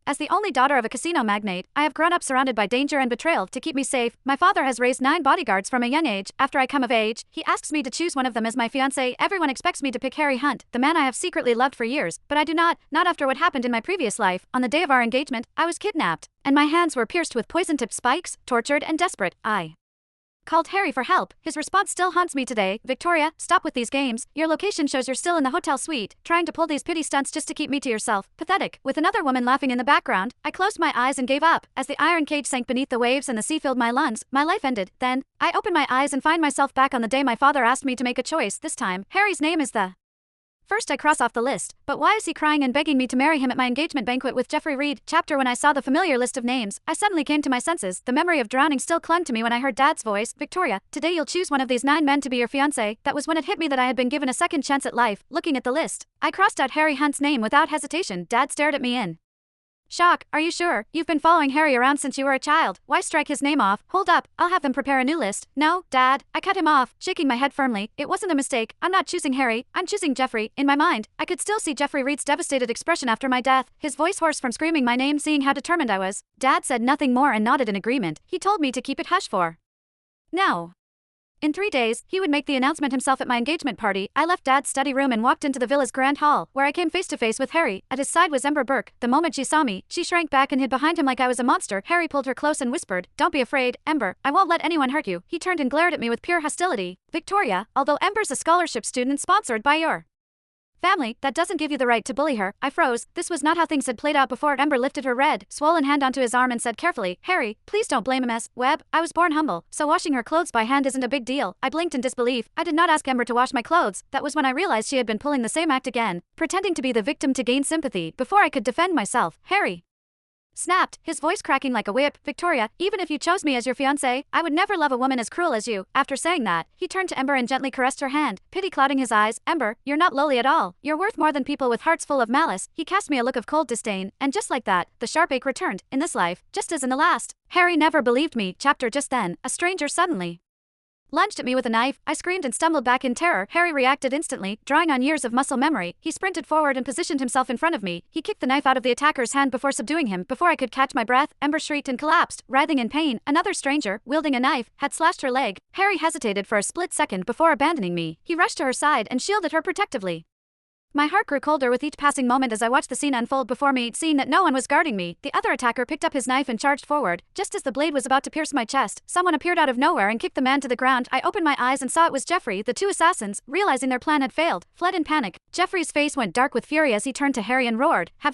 As the only daughter of a casino magnate, I have grown up surrounded by danger and betrayal. To keep me safe, my father has raised 9 bodyguards from a young age. After I come of age, he asks me to choose one of them as my fiancé. Everyone expects me to pick Harry Hunt, the man I have secretly loved for years, but I do not after what happened in my previous life. On the day of our engagement, I was kidnapped, and my hands were pierced with poison-tipped spikes. Tortured and desperate, I called Harry for help. His response still haunts me today. Victoria, stop with these games. Your location shows you're still in the hotel suite, trying to pull these pity stunts just to keep me to yourself. Pathetic. With another woman laughing in the background, I closed my eyes and gave up. As the iron cage sank beneath the waves and the sea filled my lungs, my life ended. Then, I open my eyes and find myself back on the day my father asked me to make a choice. This time, Harry's name is the first I cross off the list. But why is he crying and begging me to marry him at my engagement banquet with Jeffrey Reed? Chapter When I saw the familiar list of names, I suddenly came to my senses. The memory of drowning still clung to me when I heard Dad's voice. Victoria, today you'll choose one of these 9 men to be your fiancé. That was when it hit me that I had been given a second chance at life. Looking at the list, I crossed out Harry Hunt's name without hesitation. Dad stared at me in shock. Are you sure? You've been following Harry around since you were a child. Why strike his name off? Hold up, I'll have them prepare a new list. No, Dad. I cut him off, shaking my head firmly. It wasn't a mistake. I'm not choosing Harry. I'm choosing Jeffrey. In my mind, I could still see Jeffrey Reed's devastated expression after my death, his voice hoarse from screaming my name, seeing how determined I was. Dad said nothing more and nodded in agreement. He told me to keep it hush for now. In 3 days, he would make the announcement himself at my engagement party. I left Dad's study room and walked into the villa's grand hall, where I came face to face with Harry. At his side was Ember Burke. The moment she saw me, she shrank back and hid behind him like I was a monster. Harry pulled her close and whispered, "Don't be afraid, Ember. I won't let anyone hurt you." He turned and glared at me with pure hostility. Victoria, although Ember's a scholarship student sponsored by your family, that doesn't give you the right to bully her. I froze. This was not how things had played out before. Ember lifted her red, swollen hand onto his arm and said carefully, "Harry, please don't blame him as Webb. I was born humble, so washing her clothes by hand isn't a big deal." I blinked in disbelief. I did not ask Ember to wash my clothes. That was when I realized she had been pulling the same act again, pretending to be the victim to gain sympathy. Before I could defend myself, Harry snapped, his voice cracking like a whip. "Victoria, even if you chose me as your fiancé, I would never love a woman as cruel as you." After saying that, he turned to Ember and gently caressed her hand, pity clouding his eyes. "Ember, you're not lowly at all. You're worth more than people with hearts full of malice." He cast me a look of cold disdain, and just like that, the sharp ache returned, in this life, just as in the last. Harry never believed me. Chapter Just then, a stranger suddenly lunged at me with a knife. I screamed and stumbled back in terror. Harry reacted instantly, drawing on years of muscle memory. He sprinted forward and positioned himself in front of me. He kicked the knife out of the attacker's hand before subduing him. Before I could catch my breath, Ember shrieked and collapsed, writhing in pain. Another stranger, wielding a knife, had slashed her leg. Harry hesitated for a split second before abandoning me. He rushed to her side and shielded her protectively. My heart grew colder with each passing moment as I watched the scene unfold before me. Seeing that no one was guarding me, the other attacker picked up his knife and charged forward. Just as the blade was about to pierce my chest, someone appeared out of nowhere and kicked the man to the ground. I opened my eyes and saw it was Jeffrey. The 2 assassins, realizing their plan had failed, fled in panic. Jeffrey's face went dark with fury as he turned to Harry and roared, "Have you